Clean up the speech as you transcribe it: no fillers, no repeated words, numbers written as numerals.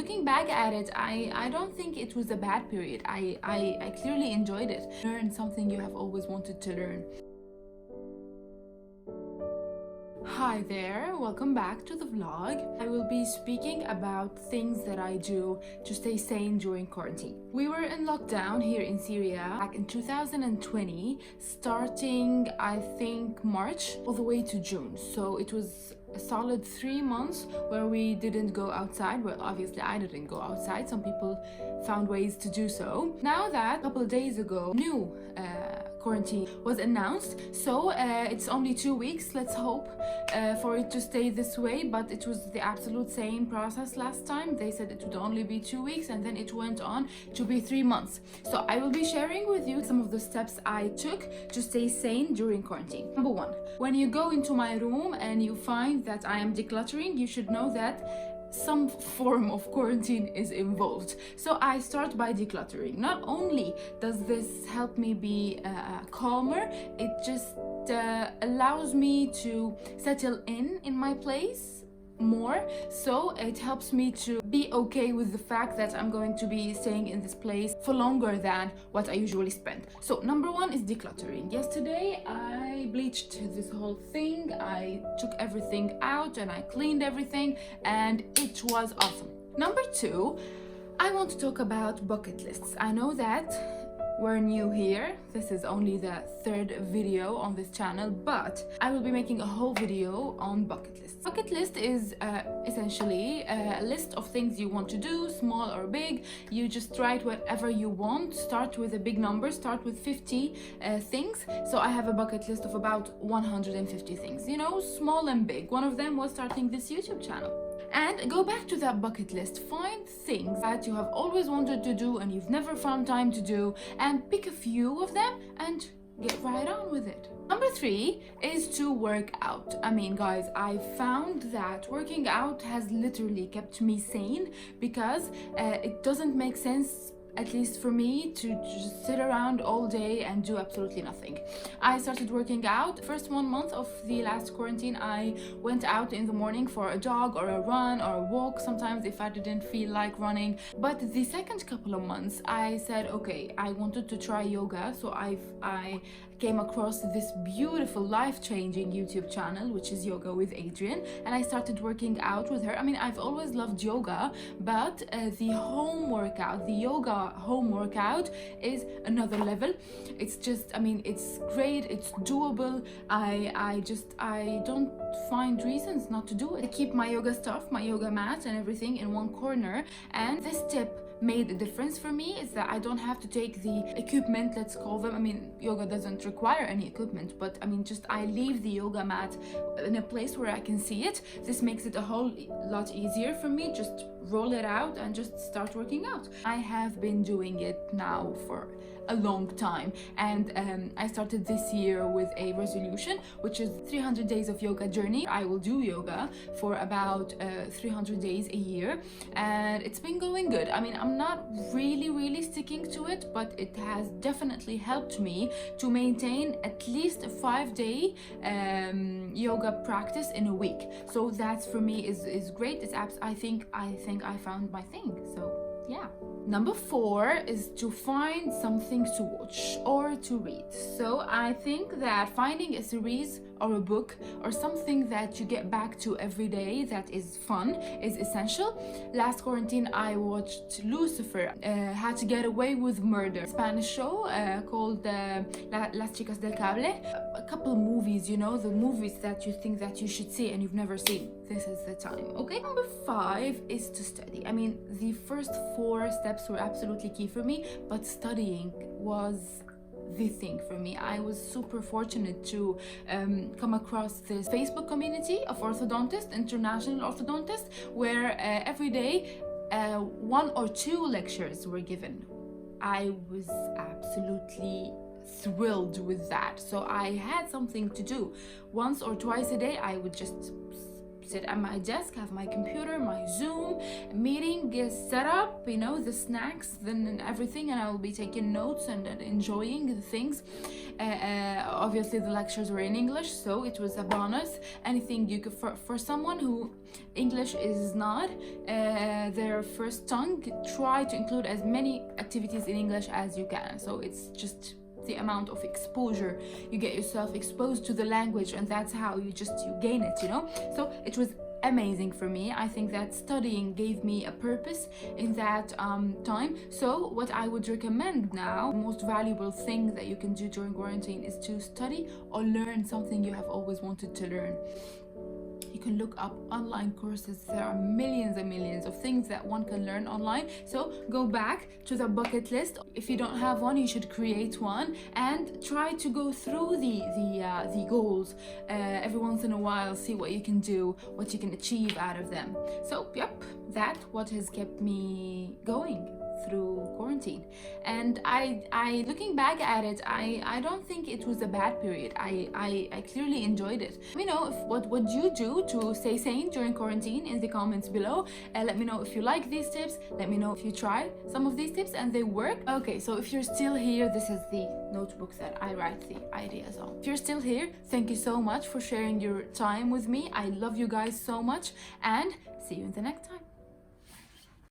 looking back at it, I don't think it was a bad period. I clearly enjoyed it. Learn something you have always wanted to learn. Hi there, welcome back to the vlog. I will be speaking about things that I do to stay sane during quarantine. We were in lockdown here in Syria back in 2020, starting I think March all the way to June. So it was a solid 3 months where we didn't go outside. Well, obviously I didn't go outside. Some people found ways to do so. Now that a couple of days ago, new quarantine was announced, so it's only 2 weeks. Let's hope for it to stay this way, but it was the absolute same process last time. They said it would only be 2 weeks and then it went on to be 3 months. So I will be sharing with you some of the steps I took to stay sane during quarantine. Number one, when you go into my room and you find that I am decluttering, you should know that some form of quarantine is involved. So I start by decluttering. Not only does this help me be calmer, it just allows me to settle in my place more, so it helps me to be okay with the fact that I'm going to be staying in this place for longer than what I usually spend. So number one is decluttering. Yesterday I bleached this whole thing. I took everything out and I cleaned everything and it was awesome. Number two, I want to talk about bucket lists. I know that we're new here. This is only the third video on this channel, but I will be making a whole video on bucket lists. Bucket list is essentially a list of things you want to do, small or big. You just write whatever you want. Start with a big number, start with 50 things. So I have a bucket list of about 150 things, you know, small and big. One of them was starting this YouTube channel. And go back to that bucket list, find things that you have always wanted to do and you've never found time to do, and pick a few of them and get right on with it. Number three is to work out. I mean, guys, I found that working out has literally kept me sane, because it doesn't make sense, at least for me, to just sit around all day and do absolutely nothing. I started working out. First 1 month of the last quarantine, I went out in the morning for a jog or a run or a walk sometimes if I didn't feel like running. But the second couple of months, I said, okay, I wanted to try yoga. So I came across this beautiful, life-changing YouTube channel, which is Yoga with Adrian, and I started working out with her. I mean, I've always loved yoga, but the home workout, the yoga home workout, is another level. It's just, I mean, it's great, it's doable. I don't find reasons not to do it. I keep my yoga stuff, my yoga mat and everything in one corner, and this tip made a difference for me, is that I don't have to take the equipment, let's call them. I mean, yoga doesn't require any equipment, but I mean, just I leave the yoga mat in a place where I can see it. This makes it a whole lot easier for me. Just roll it out and just start working out. I have been doing it now for a long time, and I started this year with a resolution, which is 300 days of yoga journey. I will do yoga for about 300 days a year, and it's been going good. I mean, I'm not really sticking to it, but it has definitely helped me to maintain at least a 5-day yoga practice in a week. So that's, for me, is great. It's I think I found my thing. So yeah. Number four is to find something to watch or to read. So I think that finding a series or a book or something that you get back to every day that is fun is essential. Last quarantine I watched Lucifer, How to Get Away with Murder, Spanish show called Las Chicas del Cable. A couple movies, you know, the movies that you think that you should see and you've never seen. This is the time. Okay, number five is to study. I mean, the first 4 steps were absolutely key for me, but studying was the thing for me. I was super fortunate to come across this Facebook community of orthodontists, international orthodontists, where every day 1 or 2 lectures were given. I was absolutely thrilled with that. So I had something to do. Once or twice a day I would just sit at my desk, have my computer, my Zoom meeting is set up, you know, the snacks, then everything, and I will be taking notes and enjoying the things. Obviously the lectures were in English, so it was a bonus. Anything you could, for someone who English is not their first tongue, try to include as many activities in English as you can. So it's just the amount of exposure you get yourself exposed to the language, and that's how you gain it, you know. So it was amazing for me. I think that studying gave me a purpose in that time. So what I would recommend now, the most valuable thing that you can do during quarantine is to study or learn something you have always wanted to learn. You can look up online courses. There are millions and millions of things that one can learn online. So go back to the bucket list. If you don't have one, you should create one and try to go through the goals every once in a while. See what you can do, what you can achieve out of them. So yep, that's what has kept me going through quarantine. And I looking back at it, I don't think it was a bad period. I clearly enjoyed it. Let me know what would you do to stay sane during quarantine in the comments below. Let me know if you like these tips. Let me know if you try some of these tips and they work. Okay, so if you're still here, this is the notebook that I write the ideas on. If you're still here, thank you so much for sharing your time with me. I love you guys so much, and see you in the next time.